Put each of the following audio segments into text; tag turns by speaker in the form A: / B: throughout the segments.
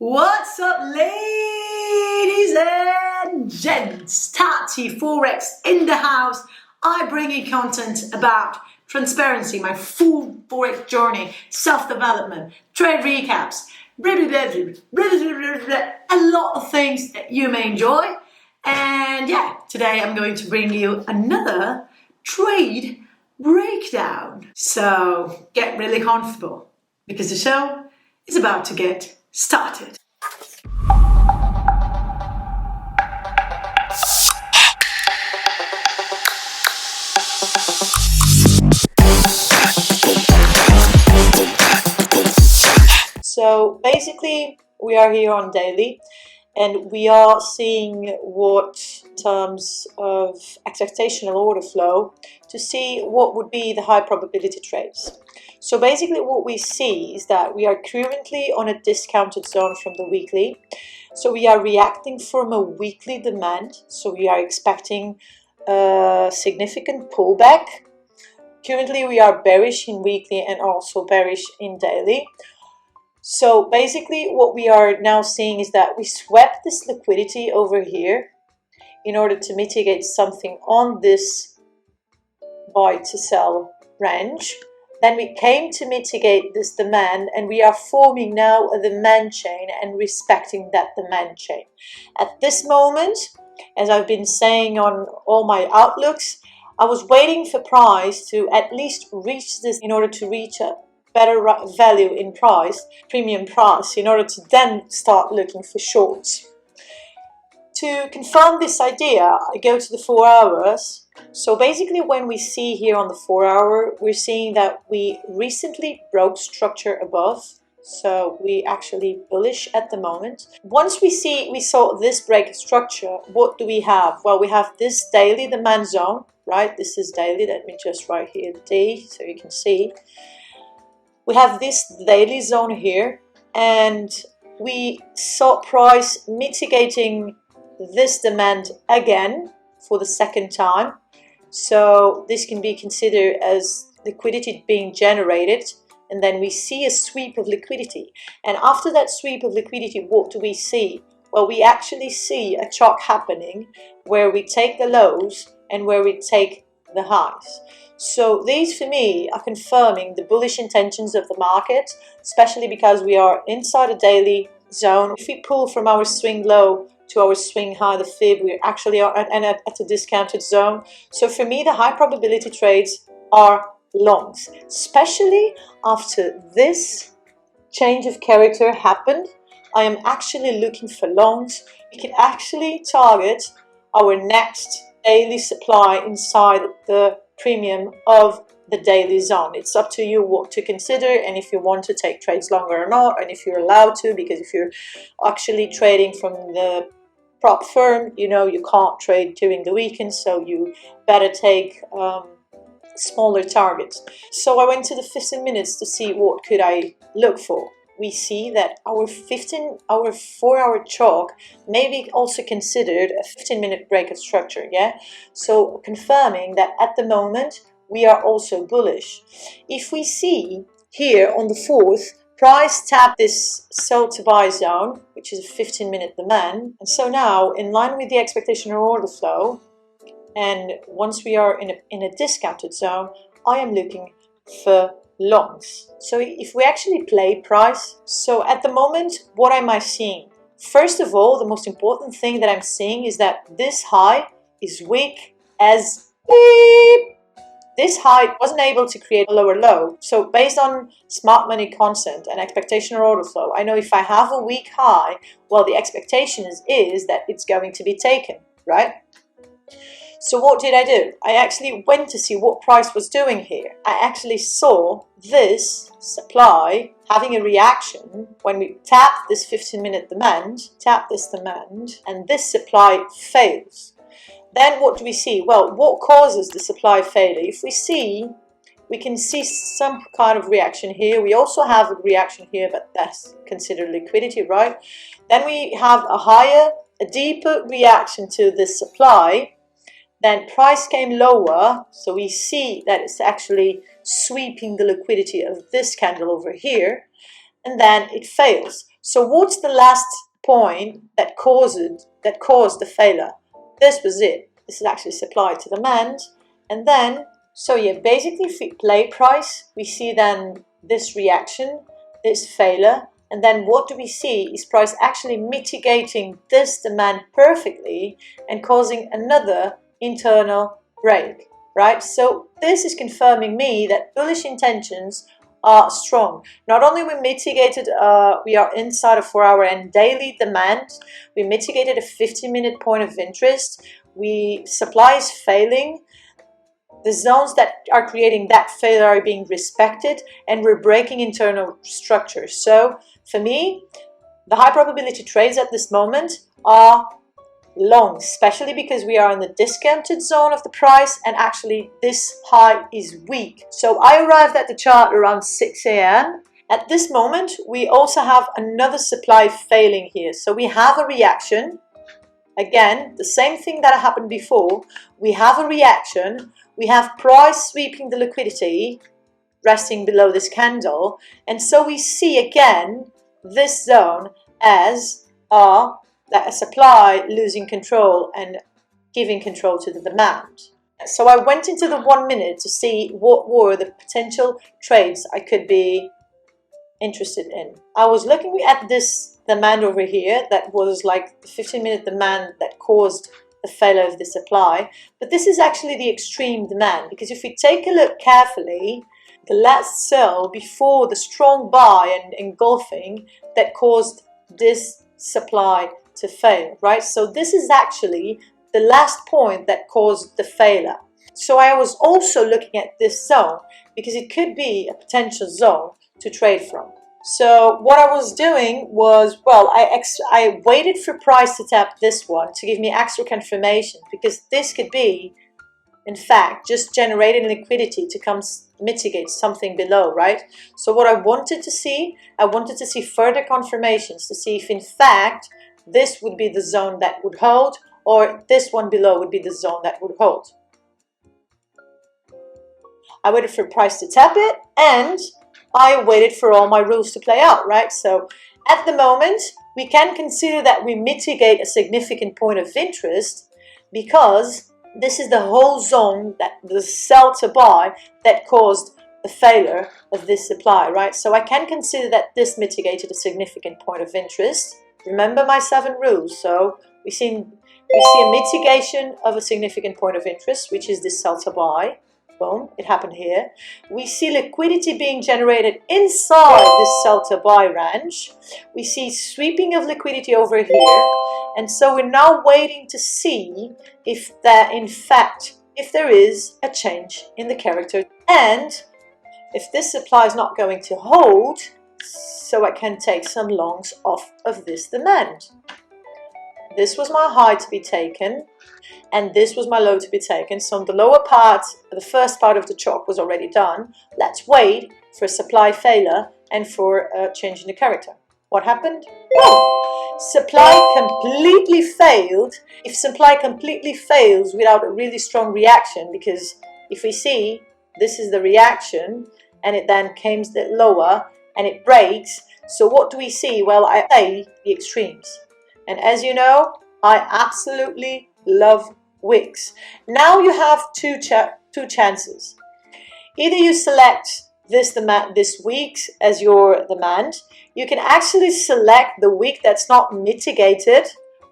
A: What's up, ladies and gents? Tati Forex in the house. I bring you content about transparency, my full Forex journey, self-development, trade recaps, a lot of things that you may enjoy. And yeah, today I'm going to bring you another trade breakdown. So get really comfortable because the show is about to get started. So basically we are here on daily and we are seeing what terms of expectational order flow to see what would be the high probability trades. So basically what we see is that we are currently on a discounted zone from the weekly. So we are reacting from a weekly demand. So we are expecting a significant pullback. Currently we are bearish in weekly and also bearish in daily. So basically what we are now seeing is that we swept this liquidity over here in order to mitigate something on this buy to sell range. Then we came to mitigate this demand and we are forming now a demand chain and respecting that demand chain. At this moment, as I've been saying on all my outlooks, I was waiting for price to at least reach this in order to reach a better value in price, premium price, in order to then start looking for shorts. To confirm this idea, I go to the 4 hours. So basically when we see here on the 4 hour, we're seeing that we recently broke structure above. So we actually bullish at the moment. Once we saw this break structure, what do we have? Well, we have this daily demand zone, right? This is daily. Let me just write here D so you can see. We have this daily zone here and we saw price mitigating this demand again for the second time. So this can be considered as liquidity being generated, and then we see a sweep of liquidity. And after that sweep of liquidity, what do we see? Well, we actually see a chart happening where we take the lows and where we take the highs. So these for me are confirming the bullish intentions of the market, especially because we are inside a daily zone. If we pull from our swing low to our swing high, the fib, we actually are at a discounted zone. So for me, the high probability trades are longs, especially after this change of character happened. I am actually looking for longs. We can actually target our next daily supply inside the premium of the daily zone. It's up to you what to consider and if you want to take trades longer or not, and if you're allowed to, because if you're actually trading from the prop firm, you know you can't trade during the weekend, so you better take smaller targets. So I went to the 15 minutes to see what could I look for. We see that our 4 hour chalk may be also considered a 15-minute break of structure, yeah? So confirming that at the moment we are also bullish. If we see here on the 4th, price tap this sell to buy zone, which is a 15-minute demand. And so now, in line with the expectation of order flow, and once we are in a discounted zone, I am looking for longs. So if we actually play price, so at the moment, what am I seeing? First of all, the most important thing that I'm seeing is that this high is weak as beep. This high wasn't able to create a lower low. So based on smart money concept and expectation or order flow, I know if I have a weak high, well, the expectation is that it's going to be taken, right? So what did I do? I actually went to see what price was doing here. I actually saw this supply having a reaction when we tap this 15-minute demand, tap this demand, and this supply fails. Then what do we see? Well, what causes the supply failure? If we can see some kind of reaction here. We also have a reaction here, but that's considered liquidity, right? Then we have a deeper reaction to this supply. Then price came lower, so we see that it's actually sweeping the liquidity of this candle over here, and then it fails. So what's the last point that caused the failure? This was it. This is actually supply to demand. And then, so yeah, basically if we play price, we see then this reaction, this failure. And then what do we see is price actually mitigating this demand perfectly and causing another internal break, right? So this is confirming me that bullish intentions are strong. Not only we mitigated, we are inside of 4-hour and daily demand, we mitigated a 50-minute point of interest, supply is failing, the zones that are creating that failure are being respected, and we're breaking internal structures. So for me, the high probability trades at this moment are long, especially because we are in the discounted zone of the price and actually this high is weak. So I arrived at the chart around 6 a.m. At this moment, we also have another supply failing here. So we have a reaction. Again, the same thing that happened before. We have a reaction. We have price sweeping the liquidity, resting below this candle. And so we see again this zone as a supply losing control and giving control to the demand. So I went into the 1 minute to see what were the potential trades I could be interested in. I was looking at this demand over here that was like the 15-minute demand that caused the failure of the supply, but this is actually the extreme demand, because if we take a look carefully, the last sell before the strong buy and engulfing that caused this supply to fail, right? So this is actually the last point that caused the failure. So I was also looking at this zone because it could be a potential zone to trade from. So what I was doing was, well, I waited for price to tap this one to give me extra confirmation, because this could be, in fact, just generating liquidity to come mitigate something below, right? So what I wanted to see further confirmations to see if, in fact, this would be the zone that would hold, or this one below would be the zone that would hold. I waited for price to tap it, and I waited for all my rules to play out, right? So at the moment, we can consider that we mitigate a significant point of interest, because this is the whole zone, that the sell to buy, that caused the failure of this supply, right? So I can consider that this mitigated a significant point of interest. Remember my 7 rules. So we see a mitigation of a significant point of interest, which is this sell to buy. Boom, it happened here. We see liquidity being generated inside this sell to buy range. We see sweeping of liquidity over here. And so we're now waiting to see if that, in fact, if there is a change in the character, and if this supply is not going to hold, so I can take some longs off of this demand. This was my high to be taken, and this was my low to be taken. So the lower part, the first part of the chalk was already done. Let's wait for a supply failure and for a change in the character. What happened? Oh, supply completely failed. If supply completely fails without a really strong reaction, because if we see, this is the reaction, and it then comes the lower and it breaks. So what do we see? Well, I play the extremes. And as you know, I absolutely love wicks. Now you have two chances. Either you select this week as your demand. You can actually select the wick that's not mitigated,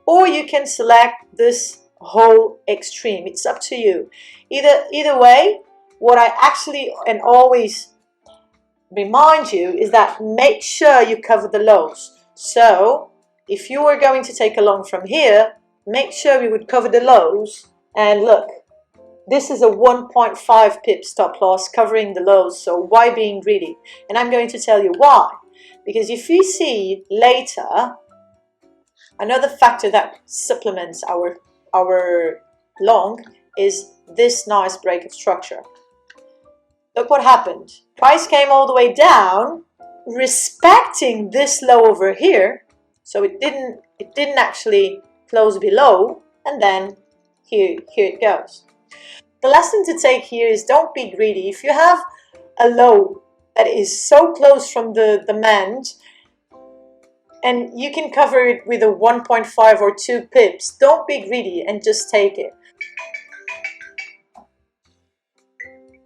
A: or you can select this whole extreme. It's up to you. Either way, what I actually and always remind you is that make sure you cover the lows. So if you were going to take a long from here, make sure we would cover the lows. And look, this is a 1.5 pip stop loss covering the lows, so why being greedy? And I'm going to tell you why. Because if you see later, another factor that supplements our long is this nice break of structure. Look what happened. Price came all the way down, respecting this low over here. So it didn't actually close below, and then here it goes. The lesson to take here is don't be greedy. If you have a low that is so close from the demand, and you can cover it with a 1.5 or 2 pips. Don't be greedy and just take it.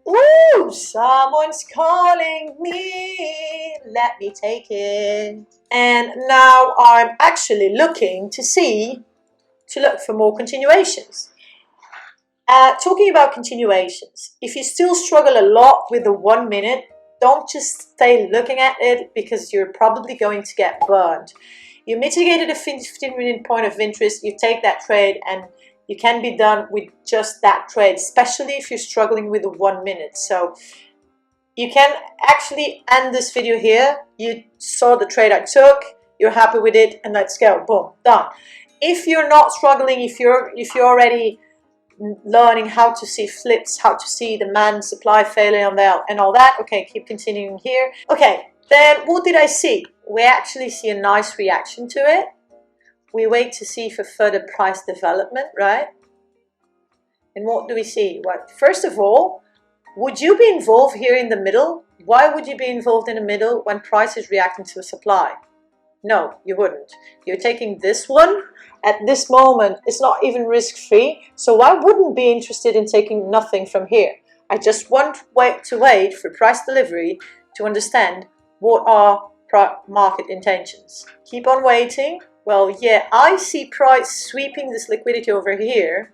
A: Ooh, someone's calling me. Let me take it. And now I'm actually looking to look for more continuations. Talking about continuations, if you still struggle a lot with the 1 minute, don't just stay looking at it because you're probably going to get burned. You mitigated a 15-minute point of interest, you take that trade and you can be done with just that trade, especially if you're struggling with the 1 minute. So you can actually end this video here. You saw the trade I took, you're happy with it, and let's go. Boom, done. If you're not struggling, if you're already learning how to see flips, how to see demand, supply, failure and all that, okay, keep continuing here. Okay, then what did I see? We actually see a nice reaction to it. We wait to see for further price development, right? And what do we see? Well, first of all, would you be involved here in the middle? Why would you be involved in the middle when price is reacting to a supply? No, you wouldn't. You're taking this one. At this moment, it's not even risk-free. So I wouldn't be interested in taking nothing from here. I just want to wait for price delivery to understand what are market intentions. Keep on waiting. Well, yeah, I see price sweeping this liquidity over here,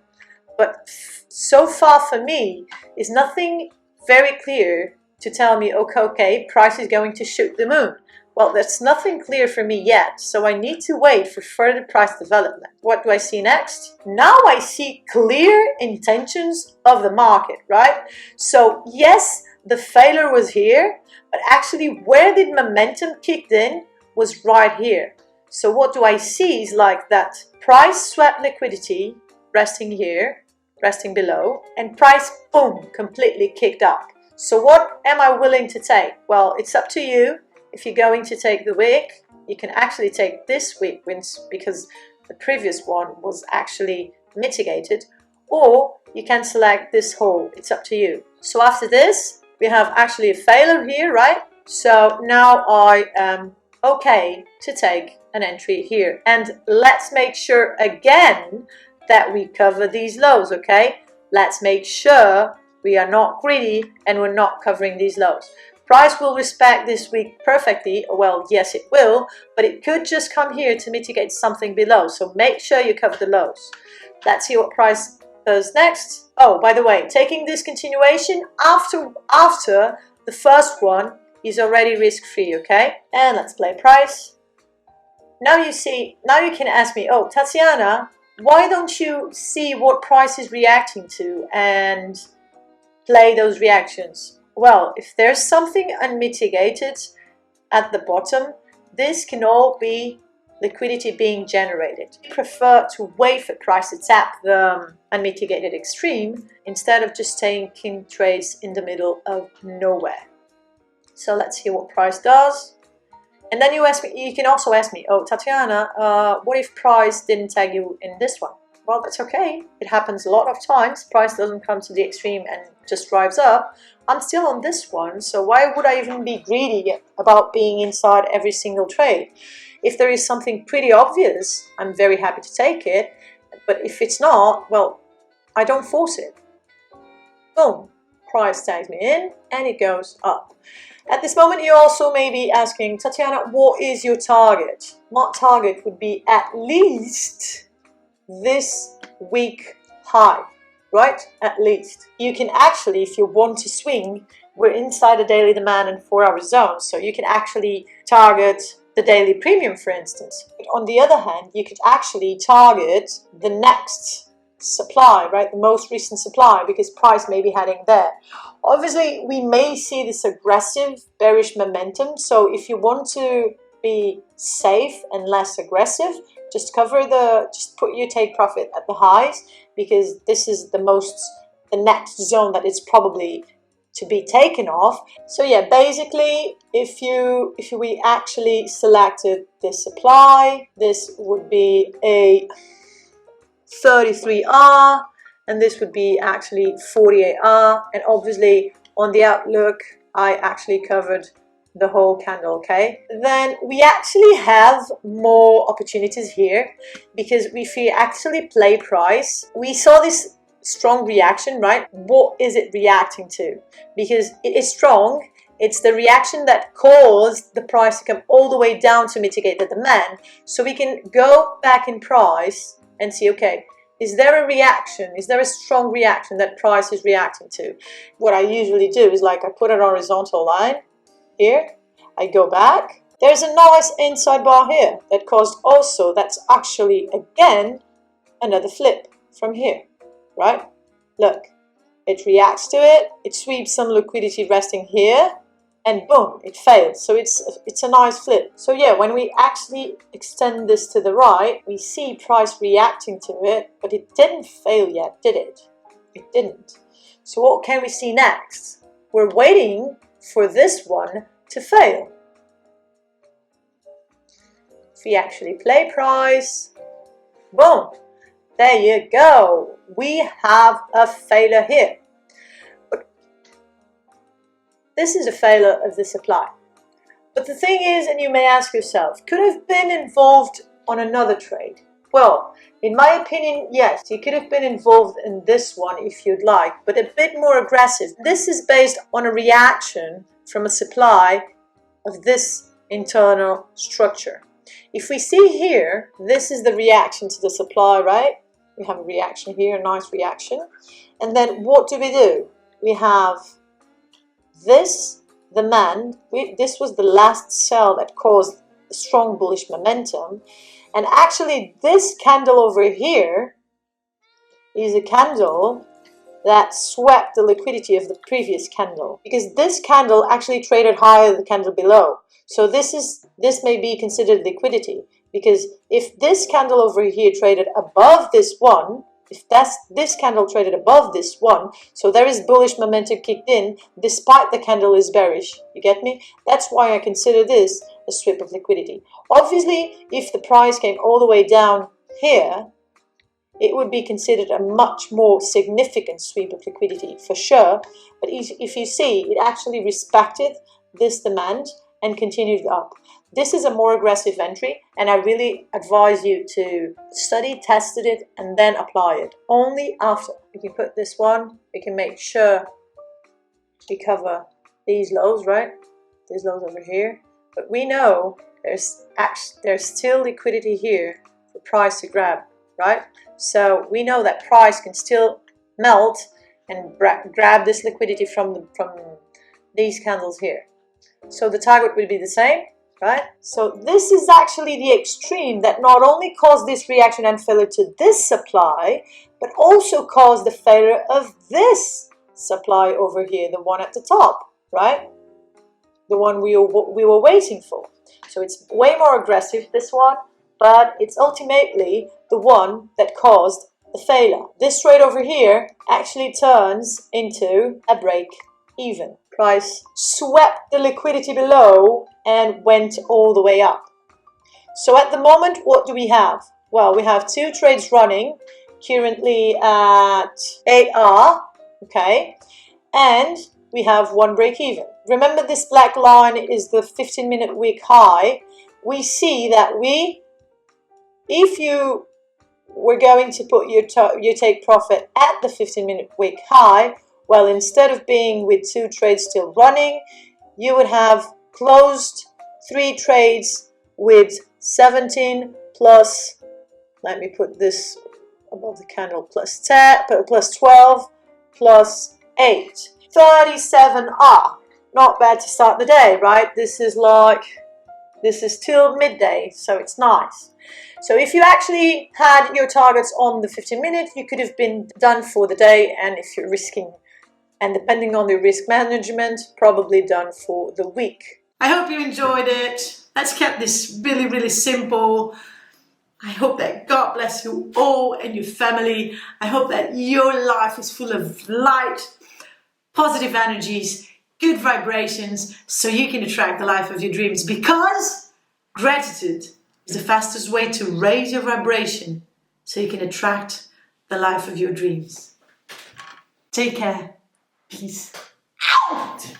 A: but so far for me is nothing very clear to tell me, okay, price is going to shoot the moon. Well, that's nothing clear for me yet, so I need to wait for further price development. What do I see next? Now I see clear intentions of the market, right? So yes, the failure was here, but actually where did momentum kicked in was right here. So what do I see is like that price swept liquidity resting here, resting below, and price, boom, completely kicked up. So what am I willing to take? Well, it's up to you. If you're going to take the wick, you can actually take this wick because the previous one was actually mitigated, or you can select this hole. It's up to you. So after this, we have actually a failure here, right? So now I am okay to take an entry here. And let's make sure again that we cover these lows, okay? Let's make sure we are not greedy and we're not covering these lows. Price will respect this week perfectly. Well, yes, it will, but it could just come here to mitigate something below. So make sure you cover the lows. Let's see what price does next. Oh, by the way, taking this continuation after the first one is already risk-free, okay? And let's play price. Now you see, now you can ask me, oh, Tatiana, why don't you see what price is reacting to and play those reactions? Well, if there's something unmitigated at the bottom, this can all be liquidity being generated. I prefer to wait for price to tap the unmitigated extreme instead of just taking trades in the middle of nowhere. So let's see what price does. And then you can also ask me, oh, Tatiana, what if price didn't tag you in this one? Well, that's okay. It happens a lot of times. Price doesn't come to the extreme and just drives up. I'm still on this one, so why would I even be greedy about being inside every single trade? If there is something pretty obvious, I'm very happy to take it. But if it's not, well, I don't force it. Boom. Price tags me in and it goes up. At this moment, you also may be asking, Tatiana, what is your target? My target would be at least this week high, right? At least. You can actually, if you want to swing, we're inside a daily demand and 4-hour zone, so you can actually target the daily premium, for instance. But on the other hand, you could actually target the next supply, right? The most recent supply, because price may be heading there. Obviously, we may see this aggressive bearish momentum, so if you want to be safe and less aggressive, just put your take profit at the highs, because this is the next zone that is probably to be taken off. So yeah, basically, if we actually selected this supply, this would be a 33R, and this would be actually 48R, and obviously on the outlook, I actually covered the whole candle, okay? Then we actually have more opportunities here, because if we actually play price, we saw this strong reaction, right? What is it reacting to? Because it is strong. It's the reaction that caused the price to come all the way down to mitigate the demand. So we can go back in price and see, okay, is there a reaction? Is there a strong reaction that price is reacting to? What I usually do is, like, I put an horizontal line here, I go back. There's a nice inside bar here that caused also, that's actually again another flip from here, right? Look, it reacts to it, it sweeps some liquidity resting here, and boom, it failed. So it's a nice flip. So yeah, when we actually extend this to the right, we see price reacting to it, but it didn't fail yet, did it? It didn't. So what can we see next? We're waiting for this one to fail. If we actually play price, boom, there you go. We have a failure here. But this is a failure of the supply. But the thing is, and you may ask yourself, could have been involved on another trade? Well, in my opinion, yes, you could have been involved in this one if you'd like, but a bit more aggressive. This is based on a reaction from a supply of this internal structure. If we see here, this is the reaction to the supply, right? We have a reaction here, a nice reaction. And then what do? We have this demand. This was the last sell that caused a strong bullish momentum. And actually this candle over here is a candle that swept the liquidity of the previous candle, because this candle actually traded higher than the candle below. So this may be considered liquidity, because if this candle over here traded above this one, if this candle traded above this one, so there is bullish momentum kicked in despite the candle is bearish. You get me? That's why I consider this a sweep of liquidity. Obviously, if the price came all the way down here, it would be considered a much more significant sweep of liquidity for sure. But if you see, it actually respected this demand and continued up. This is a more aggressive entry, and I really advise you to study, test it, and then apply it. Only after. If you put this one, we can make sure we cover these lows, right? These lows over here. But we know there's still liquidity here for price to grab, right? So we know that price can still melt and grab this liquidity from these candles here. So the target will be the same, right? So this is actually the extreme that not only caused this reaction and failure to this supply, but also caused the failure of this supply over here, the one at the top, right? The one we were waiting for. So it's way more aggressive, this one, but it's ultimately the one that caused the failure. This trade over here actually turns into a break even. Price swept the liquidity below and went all the way up. So at the moment, what do we have? Well, we have two trades running, currently at 8R, okay, and we have one break even. Remember, this black line is the 15-minute week high. We see that if you were going to put your take profit at the 15-minute week high, well, instead of being with two trades still running, you would have closed 3 trades with 17 plus, let me put this above the candle, plus 10, plus 12, plus 8. 37R. Not bad to start the day, right? This is till midday, so it's nice. So if you actually had your targets on the 15-minute, you could have been done for the day, and if you're risking, and depending on your risk management, probably done for the week. I hope you enjoyed it. Let's keep this really, really simple. I hope that God bless you all and your family. I hope that your life is full of light, positive energies, good vibrations, so you can attract the life of your dreams, because gratitude is the fastest way to raise your vibration so you can attract the life of your dreams. Take care. Peace out.